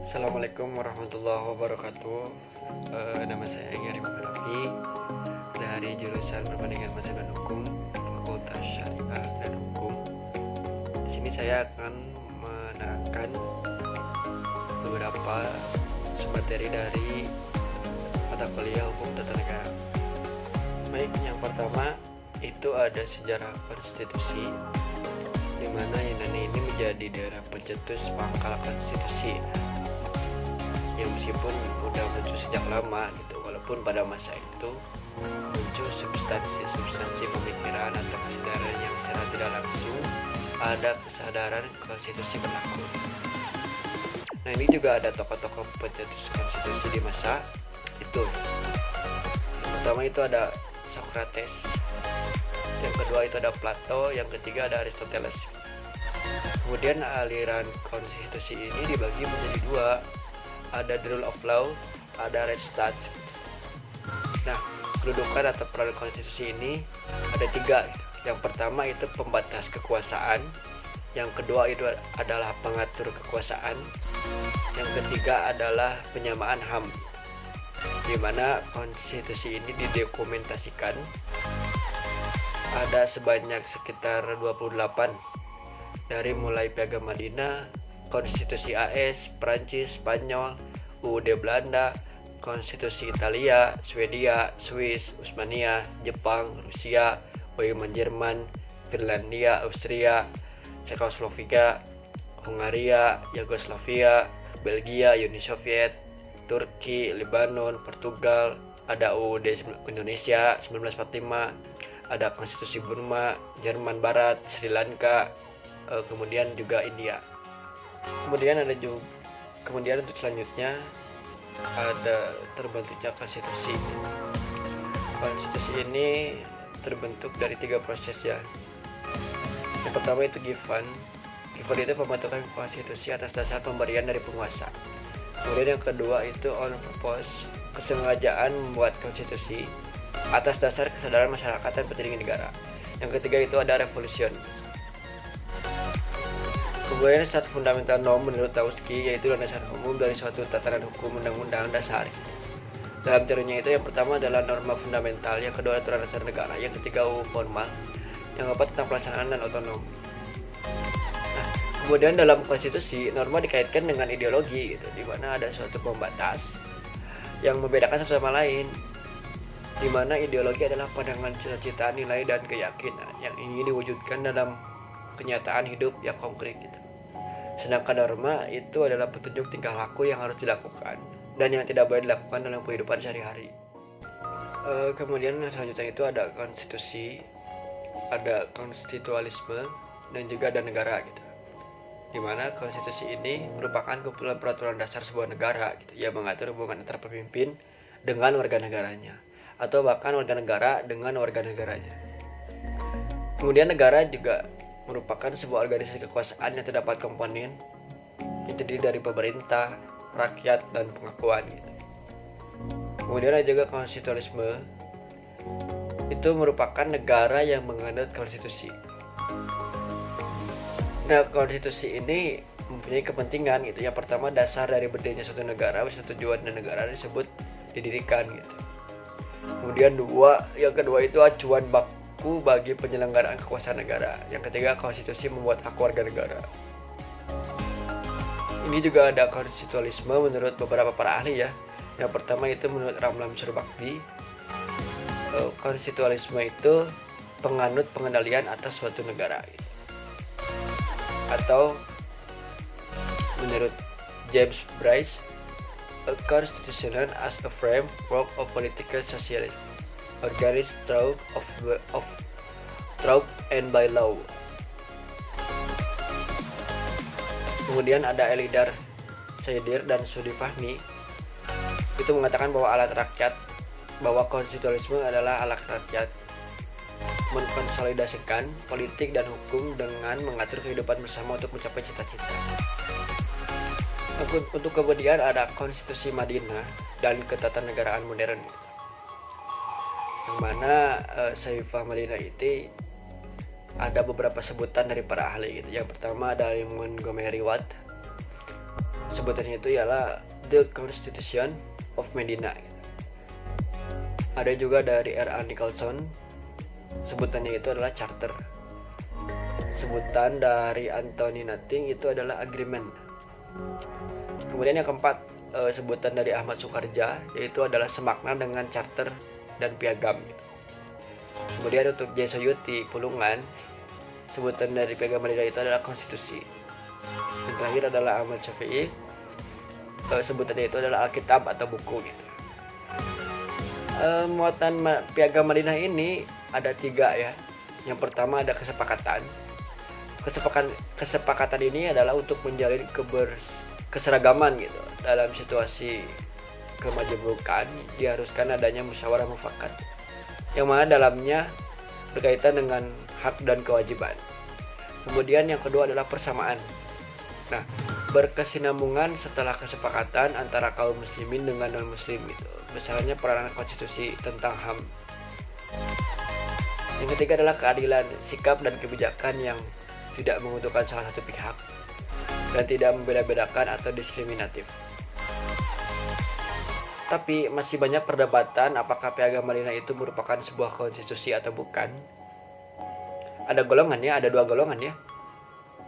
Assalamualaikum warahmatullahi wabarakatuh. Nama saya Enggi Arif Hanafi dari jurusan Perbandingan Bahasa dan Hukum, Fakultas Syariah dan Hukum. Di sini saya akan menerangkan beberapa materi dari mata kuliah Hukum Tata Negara. Baik, yang pertama itu ada sejarah konstitusi, di mana Yunani ini menjadi daerah pencetus pangkal konstitusi yang meskipun udah muncul sejak lama gitu, walaupun pada masa itu muncul substansi pemikiran atau kesadaran yang secara tidak langsung ada kesadaran konstitusi berlaku. Nah, ini juga ada tokoh-tokoh pencetus konstitusi di masa itu. Yang pertama itu ada Socrates, yang kedua itu ada Plato, yang ketiga ada Aristoteles. Kemudian aliran konstitusi ini dibagi menjadi dua, ada the rule of law, ada Rechtsstaat. Nah, kedudukan atau peran konstitusi ini ada tiga gitu. Yang pertama itu pembatas kekuasaan, yang kedua itu adalah pengatur kekuasaan, yang ketiga adalah penyamaan HAM, di mana konstitusi ini didokumentasikan ada sebanyak sekitar 28, dari mulai Piagam Madinah, Konstitusi AS, Prancis, Spanyol, UUD Belanda, Konstitusi Italia, Swedia, Swiss, Utsmania, Jepang, Rusia, Weimar Jerman, Finlandia, Austria, Cekoslovakia, Hungaria, Yugoslavia, Belgia, Uni Soviet, Turki, Lebanon, Portugal, ada UUD Indonesia 1945, ada Konstitusi Burma, Jerman Barat, Sri Lanka, kemudian juga India. Kemudian untuk selanjutnya ada terbentuknya konstitusi. Konstitusi ini terbentuk dari 3 proses ya. Yang pertama itu Given itu pembentukan konstitusi atas dasar pemberian dari penguasa. Kemudian yang kedua itu On Purpose, kesengajaan membuat konstitusi atas dasar kesadaran masyarakat dan pendiri negara. Yang ketiga itu ada Revolution. Kemudian satu fundamental norm menurut Taussky, yaitu landasan umum dari suatu tatanan hukum undang-undang dasar. Dalam teorinya itu yang pertama adalah norma fundamental, yang kedua aturan dasar negara, yang ketiga formal, yang keempat tentang pelaksanaan dan otonom. Nah, kemudian dalam konstitusi norma dikaitkan dengan ideologi gitu, di mana ada suatu pembatas yang membedakan satu sama lain, di mana ideologi adalah pandangan, cita-cita, nilai, dan keyakinan yang ingin diwujudkan dalam kenyataan hidup yang konkret gitu. Sedangkan norma itu adalah petunjuk tingkah laku yang harus dilakukan dan yang tidak boleh dilakukan dalam kehidupan sehari-hari. Kemudian selanjutnya itu ada konstitusi, ada konstitualisme, dan juga ada negara gitu. Dimana konstitusi ini merupakan kumpulan peraturan dasar sebuah negara gitu, yang mengatur hubungan antara pemimpin dengan warga negaranya, atau bahkan warga negara dengan warga negaranya. Kemudian negara juga merupakan sebuah organisasi kekuasaan yang terdapat komponen yang terdiri dari pemerintah, rakyat, dan pengakuan gitu. Kemudian ada juga konstitualisme, itu merupakan negara yang menganut konstitusi. Nah, konstitusi ini mempunyai kepentingan gitu. Yang pertama, dasar dari berdirinya suatu negara, suatu tujuan dan negara disebut didirikan gitu. Kemudian yang kedua itu acuan baku bagi penyelenggaraan kekuasaan negara. Yang ketiga, konstitusi membuat hak warga negara. Ini juga ada konstitualisme menurut beberapa para ahli ya. Yang pertama itu menurut Ramlan Surbakti, konstitualisme itu penganut pengendalian atas suatu negara gitu. Atau menurut James Bryce, a constitution as a framework of political socialism organized through and by law. Kemudian ada Elidar Saidir dan Sudi Fahmi, itu mengatakan bahwa konstitualisme adalah alat rakyat mengkonsolidasikan politik dan hukum dengan mengatur kehidupan bersama untuk mencapai cita-cita. Untuk kemudian ada konstitusi Madinah dan ketatanegaraan modern, yang mana Saifah Madinah itu ada beberapa sebutan dari para ahli gitu. Yang pertama ada Montgomery Watt, Sebutannya itu ialah The Constitution of Medina. Ada juga dari R.A. Nicholson, sebutannya itu adalah Charter. Sebutan dari Anthony Nothing itu adalah Agreement. Kemudian yang keempat, sebutan dari Ahmad Sukarja, yaitu adalah semakna dengan Charter dan Piagam. Kemudian untuk Jesuyuti Pulungan, sebutan dari Piagam Medina itu adalah Konstitusi. Yang terakhir adalah Ahmad Syafi'i, sebutannya itu adalah Alkitab atau buku gitu. Muatan Piagam Madinah ini ada 3 ya. Yang pertama ada kesepakatan. Kesepakatan ini adalah untuk menjalin keseragaman gitu. Dalam situasi kemajemukan diharuskan adanya musyawarah mufakat, yang mana dalamnya berkaitan dengan hak dan kewajiban. Kemudian yang kedua adalah persamaan. Nah, berkesinambungan setelah kesepakatan antara kaum muslimin dengan non-muslim gitu. Misalnya peranan konstitusi tentang HAM. Yang ketiga adalah keadilan, sikap dan kebijakan yang tidak menguntungkan salah satu pihak dan tidak membeda-bedakan atau diskriminatif. Tapi masih banyak perdebatan apakah Piagam Madinah itu merupakan sebuah konstitusi atau bukan. Ada golongannya, ada 2 golongan ya.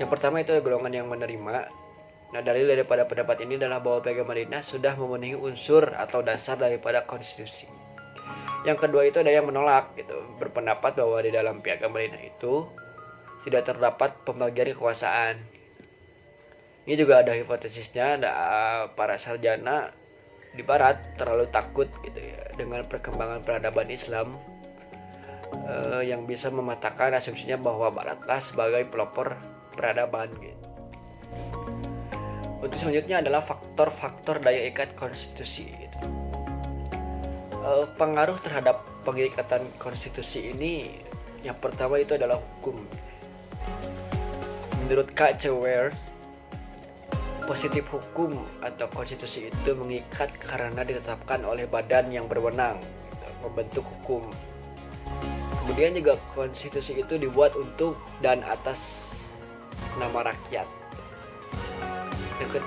Yang pertama itu golongan yang menerima. Nah, dalil daripada pendapat ini adalah bahwa Piagam Madinah sudah memenuhi unsur atau dasar daripada konstitusi. Yang kedua itu ada yang menolak gitu, berpendapat bahwa di dalam Piagam Madinah itu tidak terdapat pembagian kekuasaan. Ini juga ada hipotesisnya, ada para sarjana di barat terlalu takut gitu ya dengan perkembangan peradaban Islam yang bisa mematahkan asumsinya bahwa baratlah sebagai pelopor peradaban gitu. Untuk selanjutnya adalah faktor-faktor daya ikat konstitusi gitu. Pengaruh terhadap pengikatan konstitusi ini yang pertama itu adalah hukum. Menurut K.C. Ware, positif hukum atau konstitusi itu mengikat karena ditetapkan oleh badan yang berwenang gitu, membentuk hukum. Kemudian juga konstitusi itu dibuat untuk dan atas nama rakyat. Yang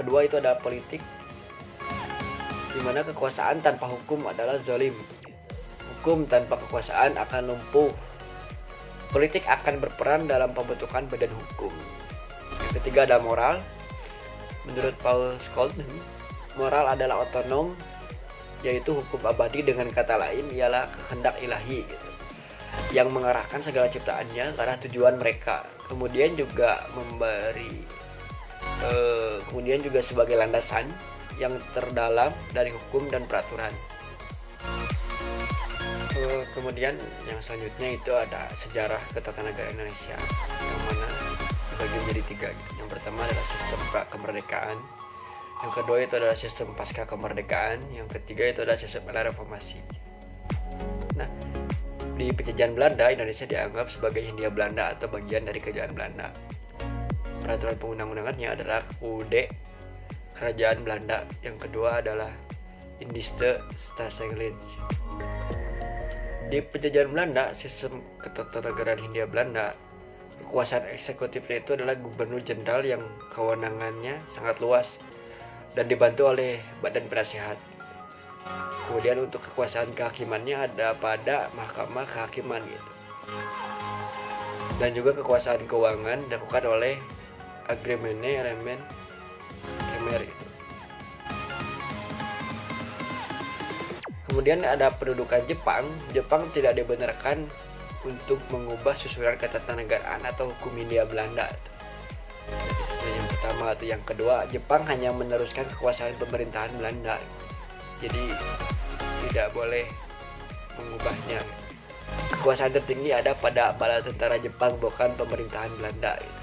kedua itu ada politik, di mana kekuasaan tanpa hukum adalah zalim. Hukum tanpa kekuasaan akan lumpuh. Politik akan berperan dalam pembentukan badan hukum. Yang ketiga ada moral. Menurut Paul Scholten, moral adalah otonom, yaitu hukum abadi, dengan kata lain ialah kehendak ilahi gitu, yang mengarahkan segala ciptaannya ke arah tujuan mereka. Kemudian juga sebagai landasan yang terdalam dari hukum dan peraturan. Kemudian yang selanjutnya itu ada sejarah ketatanegaraan Indonesia, yang mana dibagi menjadi 3 gitu. Yang pertama adalah sistem pra-kemerdekaan, yang kedua itu adalah sistem pasca kemerdekaan, yang ketiga itu adalah sistem era reformasi. Nah, di penjajahan Belanda, Indonesia dianggap sebagai Hindia Belanda atau bagian dari kerajaan Belanda. Peraturan perundang-undangannya adalah UUD Kerajaan Belanda. Yang kedua adalah Indische Staatsanwalt. Di penjajahan Belanda, sistem ketatanegaraan Hindia Belanda, kekuasaan eksekutifnya itu adalah gubernur jenderal yang kewenangannya sangat luas dan dibantu oleh badan penasehat. Kemudian untuk kekuasaan kehakimannya ada pada mahkamah kehakiman gitu. Dan juga kekuasaan keuangan dilakukan oleh Agreement Kemer gitu. Kemudian ada pendudukan Jepang. Jepang tidak dibenarkan untuk mengubah susunan ketatanegaraan atau hukum Hindia Belanda. Jadi yang pertama atau yang kedua, Jepang hanya meneruskan kekuasaan pemerintahan Belanda. Jadi tidak boleh mengubahnya. Kekuasaan tertinggi ada pada bala tentara Jepang, bukan pemerintahan Belanda gitu.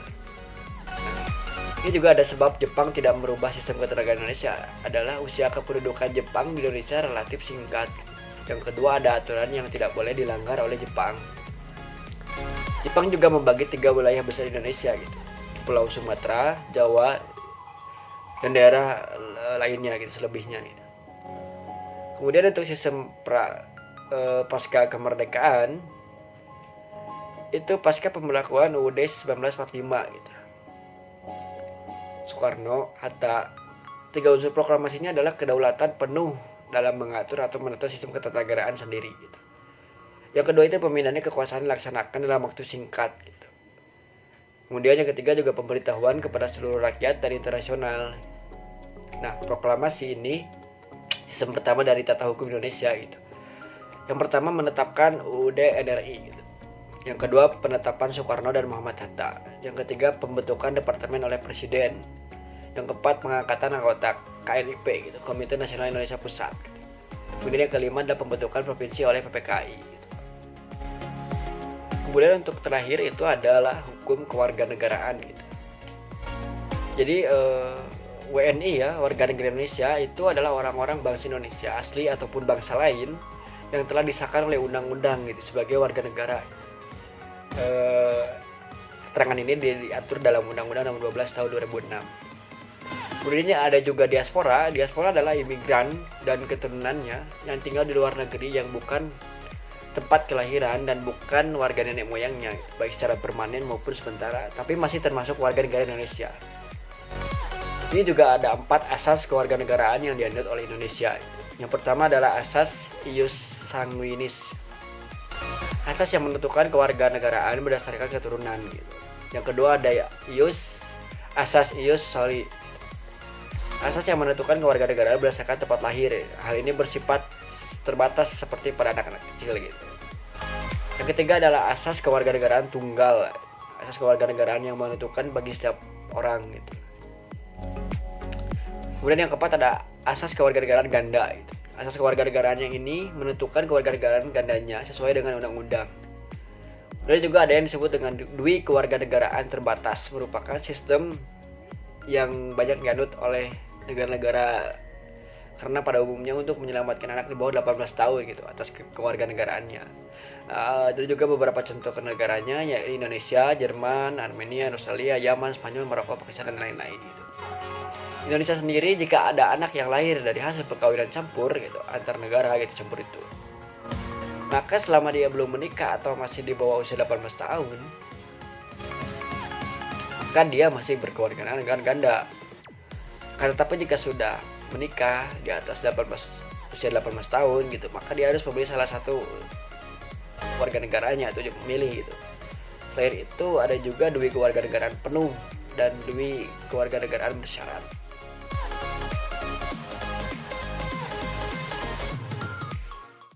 Ini juga ada sebab Jepang tidak merubah sistem ketatanegaraan Indonesia, adalah usia kependudukan Jepang di Indonesia relatif singkat. Yang kedua ada aturan yang tidak boleh dilanggar oleh Jepang. Jepang juga membagi 3 wilayah besar Indonesia gitu. Pulau Sumatera, Jawa, dan daerah lainnya gitu, selebihnya gitu. Kemudian untuk sistem pasca kemerdekaan itu pasca pemberlakuan UUD 1945 gitu. Soekarno, Hatta. Tiga unsur proklamasinya adalah kedaulatan penuh dalam mengatur atau menata sistem ketatanegaraan sendiri gitu. Yang kedua itu pemindahan kekuasaan dilaksanakan dalam waktu singkat gitu. Kemudian yang ketiga juga pemberitahuan kepada seluruh rakyat dan internasional. Nah, proklamasi ini sistem pertama dari tata hukum Indonesia gitu. Yang pertama menetapkan UUD NRI gitu. Yang kedua penetapan Soekarno dan Muhammad Hatta. Yang ketiga pembentukan departemen oleh presiden. Yang keempat pengangkatan anggota KNIP gitu, Komite Nasional Indonesia Pusat gitu. Kemudian yang kelima adalah pembentukan provinsi oleh PPKI gitu. Kemudian untuk terakhir itu adalah hukum kewarganegaraan gitu. Jadi WNI ya, warga negara Indonesia itu adalah orang-orang bangsa Indonesia asli ataupun bangsa lain yang telah disahkan oleh undang-undang gitu sebagai warga negara. Keterangan ini diatur dalam Undang-Undang Nomor 12 Tahun 2006. Kemudian ada juga diaspora. Diaspora adalah imigran dan keturunannya yang tinggal di luar negeri yang bukan tempat kelahiran dan bukan warga nenek moyangnya, baik secara permanen maupun sementara, tapi masih termasuk warga negara Indonesia. Ini juga ada 4 asas kewarganegaraan yang dianut oleh Indonesia. Yang pertama adalah asas ius sanguinis. Asas yang menentukan kewarganegaraan berdasarkan keturunan gitu. Yang kedua ada asas ius soli. Asas yang menentukan kewarganegaraan berdasarkan tempat lahir. Hal ini bersifat terbatas seperti pada anak-anak kecil gitu. Yang ketiga adalah asas kewarganegaraan tunggal. Asas kewarganegaraan yang menentukan bagi setiap orang gitu. Kemudian yang keempat ada asas kewarganegaraan ganda gitu. Asas kewarganegaraan yang ini menentukan kewarganegaraan gandanya sesuai dengan undang-undang. Kemudian juga ada yang disebut dengan dui kewarganegaraan terbatas, merupakan sistem yang banyak dianut oleh negara-negara karena pada umumnya untuk menyelamatkan anak di bawah 18 tahun gitu atas kewarganegaraannya. Ada juga beberapa contoh negaranya yaitu Indonesia, Jerman, Armenia, Australia, Yaman, Spanyol, Maroko, Pakistan dan lain-lain gitu. Indonesia sendiri jika ada anak yang lahir dari hasil perkawinan campur gitu antar negara gitu campur itu, maka selama dia belum menikah atau masih di bawah usia 18 tahun, maka dia masih berkewarganegaraan dengan ganda. Karena tapi jika sudah menikah di atas usia 18 tahun gitu, maka dia harus memilih salah satu warga negaranya atau memilih gitu. Selain itu ada juga dui kewarganegaraan penuh dan dui kewarganegaraan bersyarat.